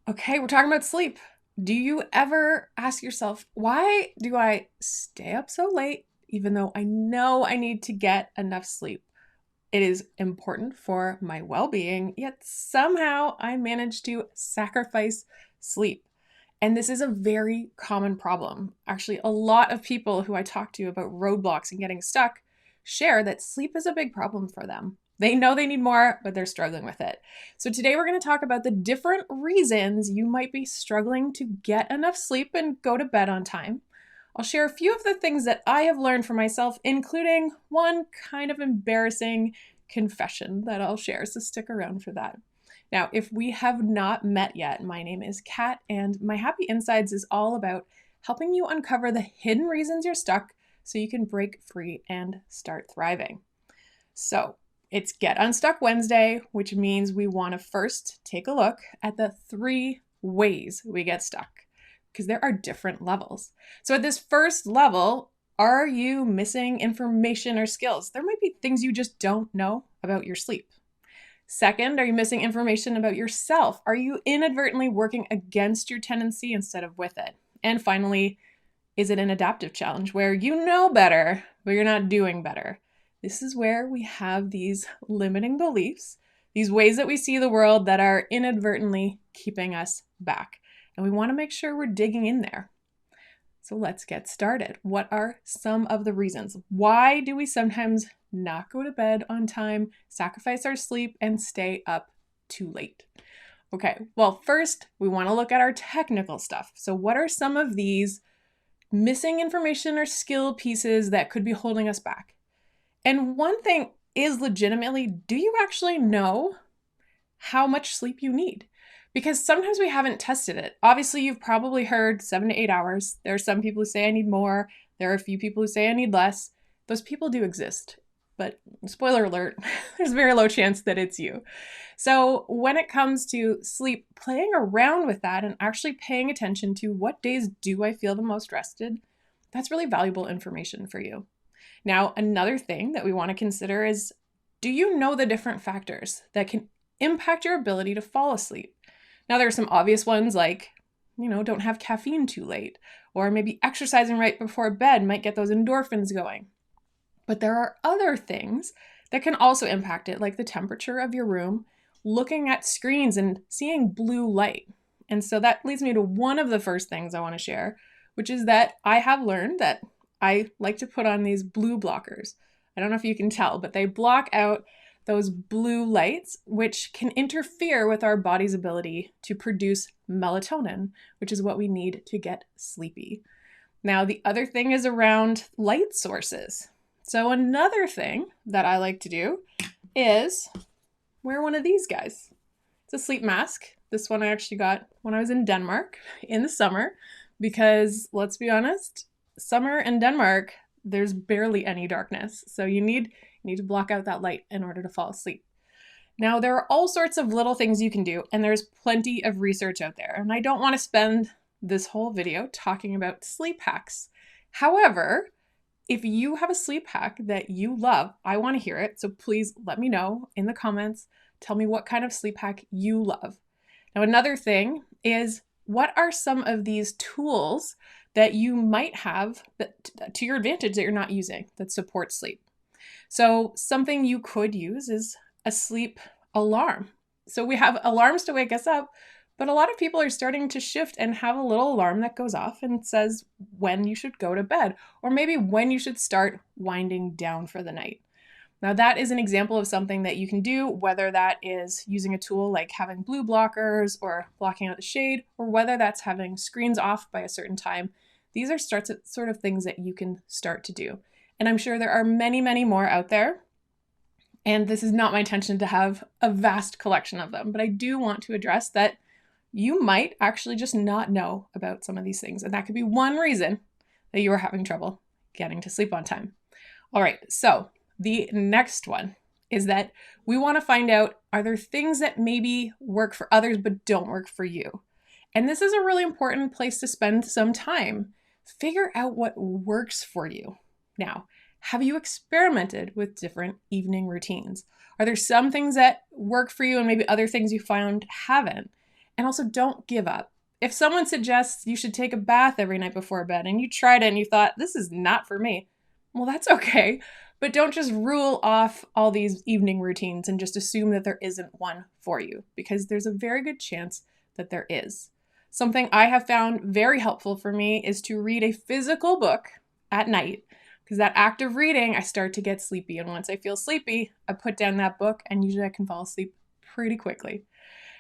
Okay, we're talking about sleep. Do you ever ask yourself, why do I stay up so late even though I know I need to get enough sleep? It is important for my well being, yet somehow I manage to sacrifice sleep. And this is a very common problem. Actually, a lot of people who I talk to about roadblocks and getting stuck share that sleep is a big problem for them. They know they need more, but they're struggling with it. So, today we're going to talk about the different reasons you might be struggling to get enough sleep and go to bed on time. I'll share a few of the things that I have learned for myself, including one kind of embarrassing confession that I'll share. So, stick around for that. Now, if we have not met yet, my name is Kat, and my Happy Insides is all about helping you uncover the hidden reasons you're stuck so you can break free and start thriving. So, it's Get Unstuck Wednesday, which means we want to first take a look at the 3 ways we get stuck, because there are different levels. So, at this first level, are you missing information or skills? There might be things you just don't know about your sleep. Second, are you missing information about yourself? Are you inadvertently working against your tendency instead of with it? And finally, is it an adaptive challenge where you know better, but you're not doing better? This is where we have these limiting beliefs, these ways that we see the world that are inadvertently keeping us back. And we want to make sure we're digging in there. So let's get started. What are some of the reasons? Why do we sometimes not go to bed on time, sacrifice our sleep, and stay up too late? Okay, well, first, we want to look at our technical stuff. So, what are some of these missing information or skill pieces that could be holding us back? And one thing is legitimately, do you actually know how much sleep you need? Because sometimes we haven't tested it. Obviously, you've probably heard 7 to 8 hours. There are some people who say I need more. There are a few people who say I need less. Those people do exist. But spoiler alert, there's a very low chance that it's you. So when it comes to sleep, playing around with that and actually paying attention to what days do I feel the most rested, that's really valuable information for you. Now, another thing that we want to consider is, do you know the different factors that can impact your ability to fall asleep? Now, there are some obvious ones like, don't have caffeine too late, or maybe exercising right before bed might get those endorphins going. But there are other things that can also impact it, like the temperature of your room, looking at screens and seeing blue light. And so that leads me to one of the first things I want to share, which is that I have learned that I like to put on these blue blockers. I don't know if you can tell, but they block out those blue lights, which can interfere with our body's ability to produce melatonin, which is what we need to get sleepy. Now, the other thing is around light sources. So another thing that I like to do is wear one of these guys. It's a sleep mask. This one I actually got when I was in Denmark in the summer, because let's be honest, summer in Denmark, there's barely any darkness. So you need to block out that light in order to fall asleep. Now, there are all sorts of little things you can do, and there's plenty of research out there. And I don't want to spend this whole video talking about sleep hacks. However, if you have a sleep hack that you love, I want to hear it. So please let me know in the comments. Tell me what kind of sleep hack you love. Now, another thing is, what are some of these tools that you might have that, to your advantage, that you're not using that support sleep? So something you could use is a sleep alarm. So we have alarms to wake us up, but a lot of people are starting to shift and have a little alarm that goes off and says when you should go to bed, or maybe when you should start winding down for the night. Now, that is an example of something that you can do, whether that is using a tool like having blue blockers or blocking out the shade, or whether that's having screens off by a certain time. These are sort of things that you can start to do. And I'm sure there are many, many more out there. And this is not my intention to have a vast collection of them, but I do want to address that you might actually just not know about some of these things. And that could be one reason that you are having trouble getting to sleep on time. All right, so the next one is that we want to find out, are there things that maybe work for others but don't work for you? And this is a really important place to spend some time. Figure out what works for you. Now, have you experimented with different evening routines? Are there some things that work for you and maybe other things you found haven't? And also don't give up. If someone suggests you should take a bath every night before bed and you tried it and you thought, this is not for me, well, that's okay. But don't just rule off all these evening routines and just assume that there isn't one for you, because there's a very good chance that there is. Something I have found very helpful for me is to read a physical book at night, because that act of reading, I start to get sleepy. And once I feel sleepy, I put down that book and usually I can fall asleep pretty quickly.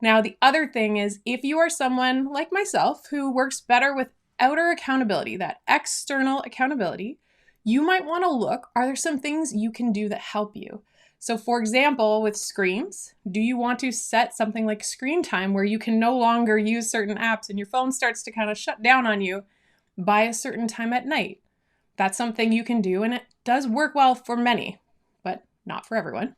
Now, the other thing is, if you are someone like myself who works better with outer accountability, that external accountability, you might want to look, are there some things you can do that help you? So for example, with screens, do you want to set something like screen time where you can no longer use certain apps and your phone starts to kind of shut down on you by a certain time at night? That's something you can do, and it does work well for many, but not for everyone.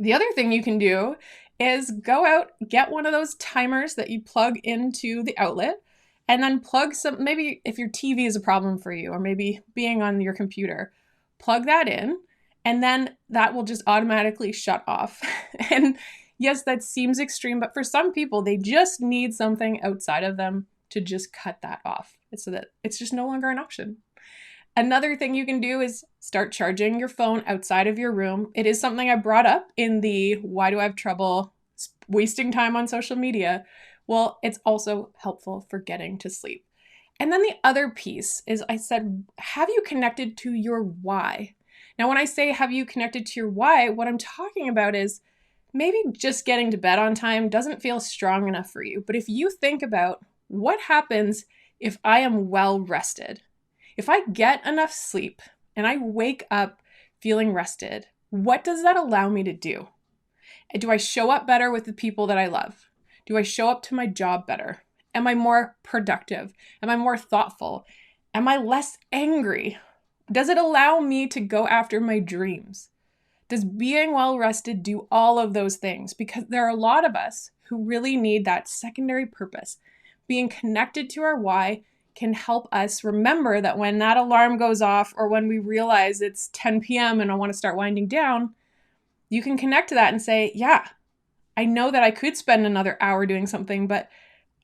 The other thing you can do is go out, get one of those timers that you plug into the outlet, and then plug some, maybe if your TV is a problem for you, or maybe being on your computer, plug that in, and then that will just automatically shut off. And yes, that seems extreme, but for some people, they just need something outside of them to just cut that off so that it's just no longer an option. Another thing you can do is start charging your phone outside of your room. It is something I brought up in the why do I have trouble wasting time on social media? Well, it's also helpful for getting to sleep. And then the other piece is I said, have you connected to your why? Now, when I say have you connected to your why, what I'm talking about is maybe just getting to bed on time doesn't feel strong enough for you. But if you think about what happens if I am well rested, if I get enough sleep and I wake up feeling rested, what does that allow me to do? Do I show up better with the people that I love? Do I show up to my job better? Am I more productive? Am I more thoughtful? Am I less angry? Does it allow me to go after my dreams? Does being well rested do all of those things? Because there are a lot of us who really need that secondary purpose. Being connected to our why can help us remember that when that alarm goes off or when we realize it's 10 p.m. and I want to start winding down, you can connect to that and say, yeah, I know that I could spend another hour doing something, but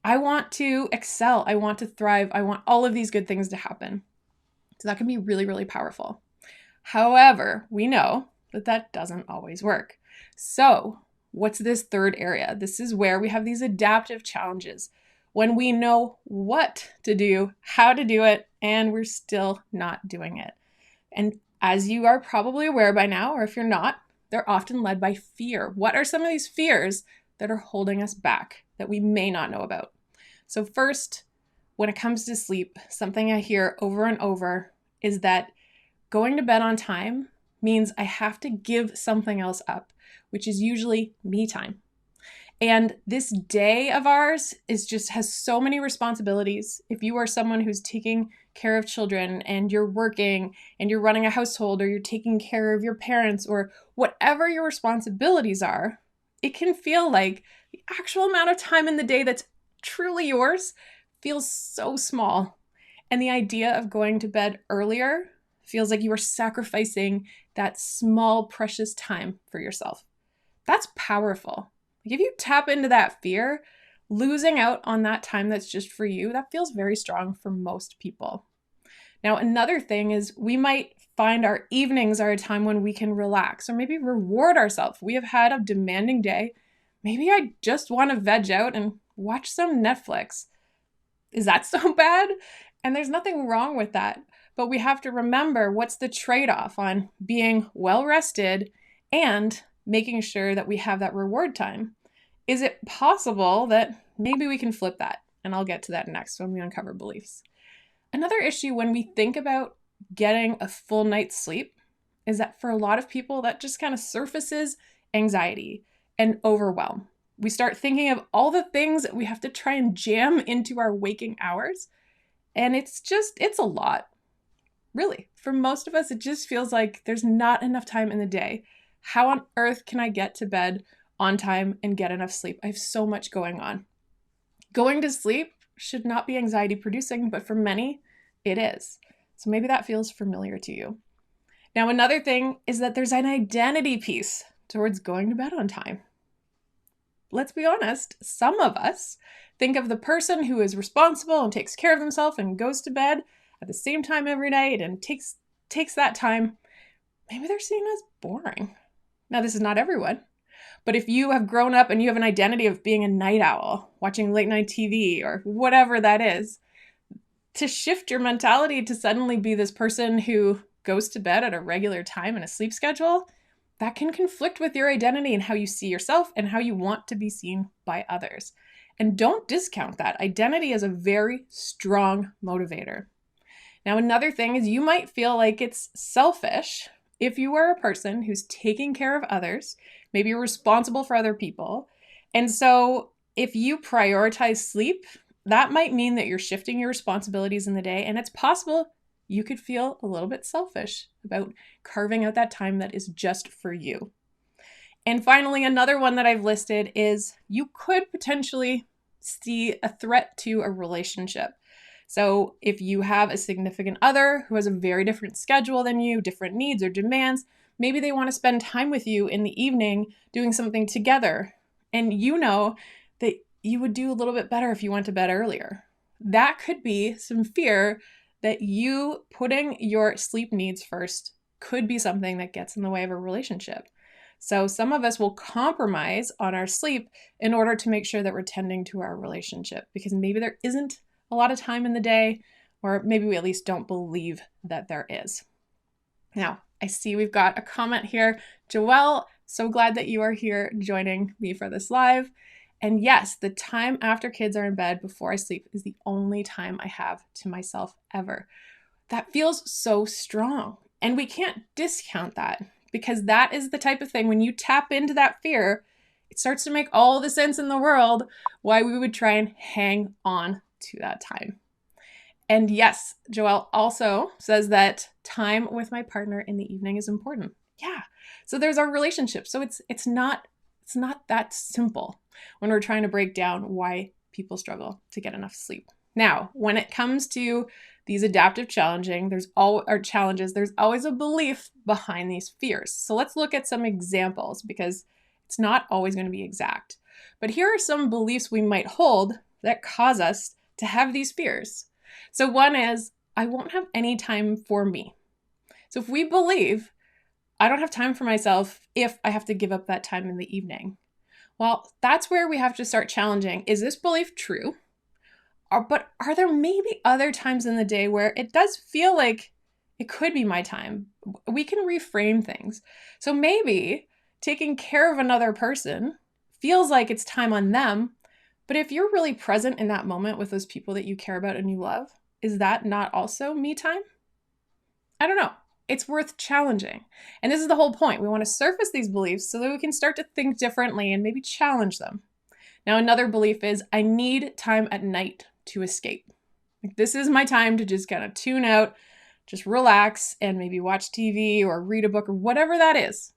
I want to excel. I want to thrive. I want all of these good things to happen. So that can be really, really powerful. However, we know that that doesn't always work. So what's this third area? This is where we have these adaptive challenges. When we know what to do, how to do it, and we're still not doing it. And as you are probably aware by now, or if you're not, they're often led by fear. What are some of these fears that are holding us back that we may not know about? So first, when it comes to sleep, something I hear over and over is that going to bed on time means I have to give something else up, which is usually me time. And this day of ours has so many responsibilities. If you are someone who's taking care of children and you're working and you're running a household or you're taking care of your parents or whatever your responsibilities are, it can feel like the actual amount of time in the day that's truly yours feels so small. And the idea of going to bed earlier feels like you are sacrificing that small, precious time for yourself. That's powerful. If you tap into that fear, losing out on that time that's just for you, that feels very strong for most people. Now, another thing is we might find our evenings are a time when we can relax or maybe reward ourselves. We have had a demanding day. Maybe I just want to veg out and watch some Netflix. Is that so bad? And there's nothing wrong with that. But we have to remember what's the trade-off on being well rested and making sure that we have that reward time. Is it possible that maybe we can flip that? And I'll get to that next when we uncover beliefs. Another issue when we think about getting a full night's sleep is that for a lot of people, that just kind of surfaces anxiety and overwhelm. We start thinking of all the things that we have to try and jam into our waking hours. And it's a lot. Really, for most of us, it just feels like there's not enough time in the day. How on earth can I get to bed on time and get enough sleep? I have so much going on. Going to sleep should not be anxiety producing, but for many, it is. So maybe that feels familiar to you. Now, another thing is that there's an identity piece towards going to bed on time. let's be honest, some of us think of the person who is responsible and takes care of themselves and goes to bed at the same time every night and takes that time. Maybe they're seen as boring. Now, this is not everyone, but if you have grown up and you have an identity of being a night owl, watching late night TV or whatever that is, to shift your mentality to suddenly be this person who goes to bed at a regular time and a sleep schedule, that can conflict with your identity and how you see yourself and how you want to be seen by others. And don't discount that. Identity is a very strong motivator. Now, another thing is you might feel like it's selfish if you are a person who's taking care of others, maybe you're responsible for other people. And so if you prioritize sleep, that might mean that you're shifting your responsibilities in the day, and it's possible you could feel a little bit selfish about carving out that time that is just for you. And finally, another one that I've listed is you could potentially see a threat to a relationship. So if you have a significant other who has a very different schedule than you, different needs or demands, maybe they want to spend time with you in the evening doing something together, and you know that you would do a little bit better if you went to bed earlier. That could be some fear that you putting your sleep needs first could be something that gets in the way of a relationship. So some of us will compromise on our sleep in order to make sure that we're tending to our relationship, because maybe there isn't a lot of time in the day, or maybe we at least don't believe that there is. Now, I see we've got a comment here. Joelle, so glad that you are here joining me for this live. And yes, the time after kids are in bed before I sleep is the only time I have to myself ever. That feels so strong. And we can't discount that, because that is the type of thing, when you tap into that fear, it starts to make all the sense in the world why we would try and hang on to that time. And yes, Joelle also says that time with my partner in the evening is important. Yeah. So there's our relationship. So it's not that simple when we're trying to break down why people struggle to get enough sleep. Now, when it comes to these adaptive challenges, there's always a belief behind these fears. So let's look at some examples, because it's not always going to be exact. But here are some beliefs we might hold that cause us to have these fears. So one is, I won't have any time for me. So if we believe I don't have time for myself if I have to give up that time in the evening, well, that's where we have to start challenging. Is this belief true? But are there maybe other times in the day where it does feel like it could be my time? We can reframe things. So maybe taking care of another person feels like it's time on them, but if you're really present in that moment with those people that you care about and you love, is that not also me time? I don't know. It's worth challenging. And this is the whole point. We want to surface these beliefs so that we can start to think differently and maybe challenge them. Now, another belief is I need time at night to escape. Like, this is my time to just kind of tune out, just relax, and maybe watch TV or read a book or whatever that is.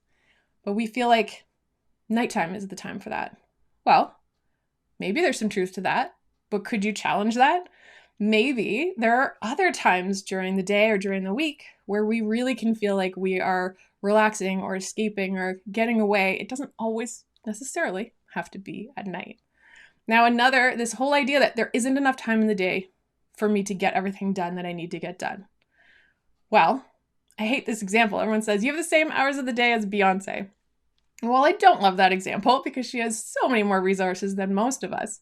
But we feel like nighttime is the time for that. Well, maybe there's some truth to that, but could you challenge that? Maybe there are other times during the day or during the week where we really can feel like we are relaxing or escaping or getting away. It doesn't always necessarily have to be at night. Now, this whole idea that there isn't enough time in the day for me to get everything done that I need to get done. Well, I hate this example. Everyone says, you have the same hours of the day as Beyonce. Well, I don't love that example because she has so many more resources than most of us.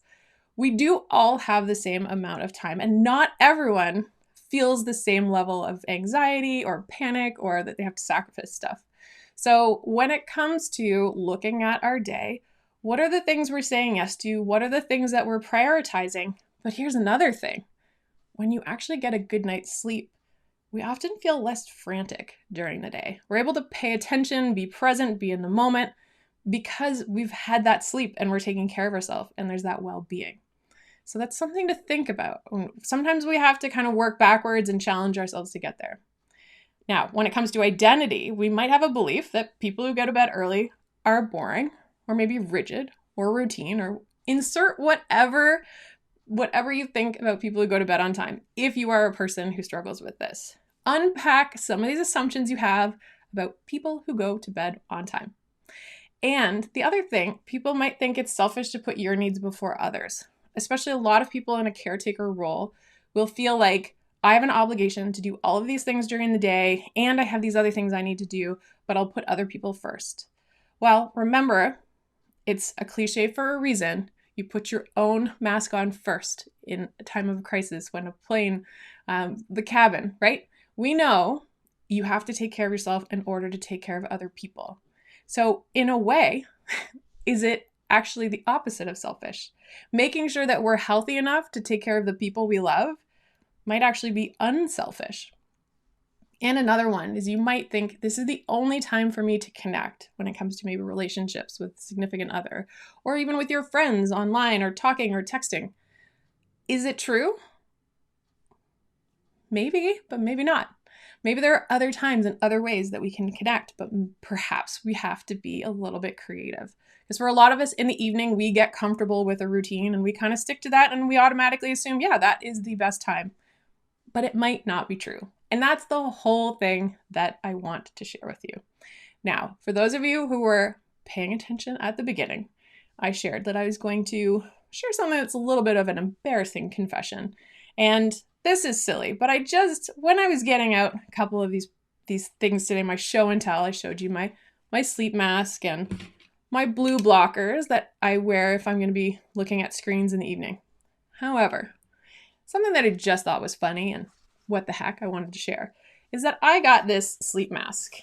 We do all have the same amount of time, and not everyone feels the same level of anxiety or panic or that they have to sacrifice stuff. So when it comes to looking at our day, what are the things we're saying yes to? What are the things that we're prioritizing? But here's another thing. When you actually get a good night's sleep, we often feel less frantic during the day. We're able to pay attention, be present, be in the moment because we've had that sleep and we're taking care of ourselves and there's that well-being. So that's something to think about. Sometimes we have to kind of work backwards and challenge ourselves to get there. Now, when it comes to identity, we might have a belief that people who go to bed early are boring or maybe rigid or routine, or insert whatever you think about people who go to bed on time, if you are a person who struggles with this. Unpack some of these assumptions you have about people who go to bed on time. And the other thing, people might think it's selfish to put your needs before others. Especially a lot of people in a caretaker role will feel like I have an obligation to do all of these things during the day, and I have these other things I need to do, but I'll put other people first. Well, remember, it's a cliche for a reason. You put your own mask on first in a time of crisis when a plane, the cabin, right? We know you have to take care of yourself in order to take care of other people. So in a way, is it actually the opposite of selfish? Making sure that we're healthy enough to take care of the people we love might actually be unselfish. And another one is you might think this is the only time for me to connect when it comes to maybe relationships with a significant other, or even with your friends online or talking or texting. Is it true? Maybe, but maybe not. Maybe there are other times and other ways that we can connect, but perhaps we have to be a little bit creative. Because for a lot of us in the evening, we get comfortable with a routine and we kind of stick to that and we automatically assume, yeah, that is the best time. But it might not be true. And that's the whole thing that I want to share with you. Now, for those of you who were paying attention at the beginning, I shared that I was going to share something that's a little bit of an embarrassing confession. And this is silly, but when I was getting out a couple of these things today, my show and tell, I showed you my sleep mask and my blue blockers that I wear if I'm going to be looking at screens in the evening. However, something that I just thought was funny and what the heck I wanted to share is that I got this sleep mask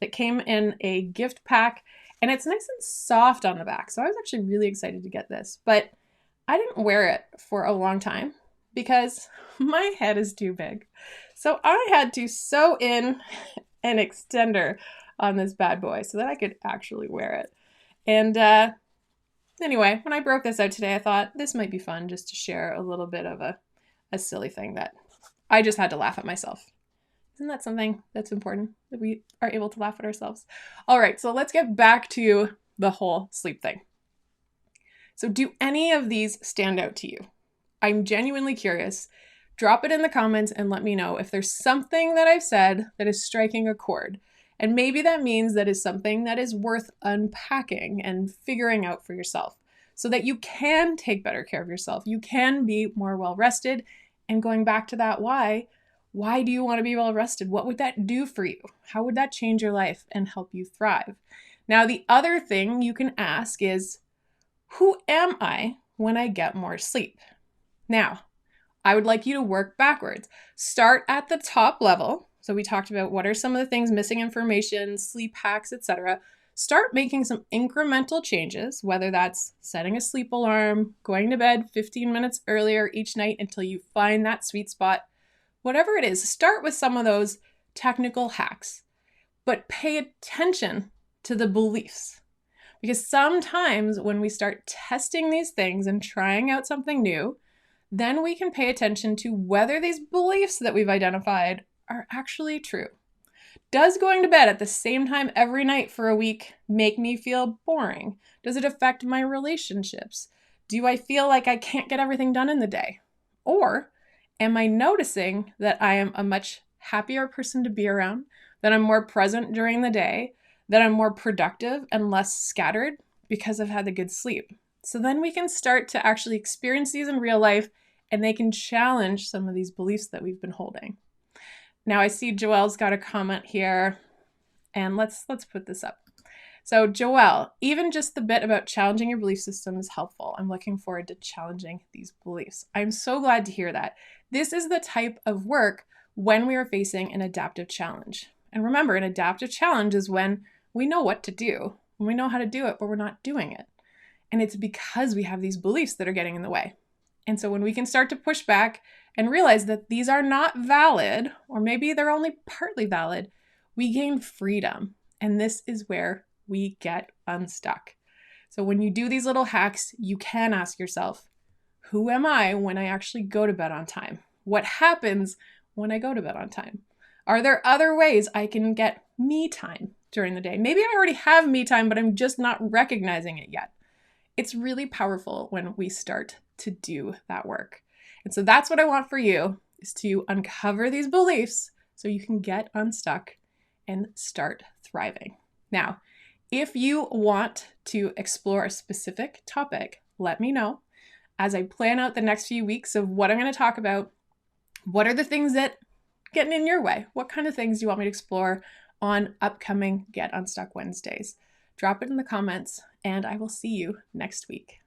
that came in a gift pack and it's nice and soft on the back. So I was actually really excited to get this, but I didn't wear it for a long time because my head is too big. So I had to sew in an extender on this bad boy so that I could actually wear it. And anyway, when I broke this out today, I thought this might be fun just to share a little bit of a silly thing that I just had to laugh at myself. Isn't that something that's important, that we are able to laugh at ourselves? All right, so let's get back to the whole sleep thing. So do any of these stand out to you? I'm genuinely curious. Drop it in the comments and let me know if there's something that I've said that is striking a chord. And maybe that means that is something that is worth unpacking and figuring out for yourself so that you can take better care of yourself. You can be more well-rested. And going back to that why do you want to be well-rested? What would that do for you? How would that change your life and help you thrive? Now, the other thing you can ask is, who am I when I get more sleep? Now, I would like you to work backwards. Start at the top level. So we talked about what are some of the things, missing information, sleep hacks, etc. Start making some incremental changes, whether that's setting a sleep alarm, going to bed 15 minutes earlier each night until you find that sweet spot. Whatever it is, start with some of those technical hacks, but pay attention to the beliefs. Because sometimes when we start testing these things and trying out something new, then we can pay attention to whether these beliefs that we've identified are actually true. Does going to bed at the same time every night for a week make me feel boring? Does it affect my relationships? Do I feel like I can't get everything done in the day? Or am I noticing that I am a much happier person to be around, that I'm more present during the day, that I'm more productive and less scattered because I've had the good sleep? So then we can start to actually experience these in real life and they can challenge some of these beliefs that we've been holding. Now I see Joelle's got a comment here and let's put this up. So Joelle, even just the bit about challenging your belief system is helpful. I'm looking forward to challenging these beliefs. I'm so glad to hear that. This is the type of work when we are facing an adaptive challenge. And remember, an adaptive challenge is when we know what to do, when we know how to do it, but we're not doing it. And it's because we have these beliefs that are getting in the way. And so when we can start to push back and realize that these are not valid, or maybe they're only partly valid, we gain freedom. And this is where we get unstuck. So when you do these little hacks, you can ask yourself, who am I when I actually go to bed on time? What happens when I go to bed on time? Are there other ways I can get me time during the day? Maybe I already have me time, but I'm just not recognizing it yet. It's really powerful when we start to do that work. And so that's what I want for you, is to uncover these beliefs so you can get unstuck and start thriving. Now, If you want to explore a specific topic, let me know as I plan out the next few weeks of what I'm going to talk about. What are the things that getting in your way? What kind of things do you want me to explore on upcoming Get Unstuck Wednesdays? Drop it in the comments, and I will see you next week.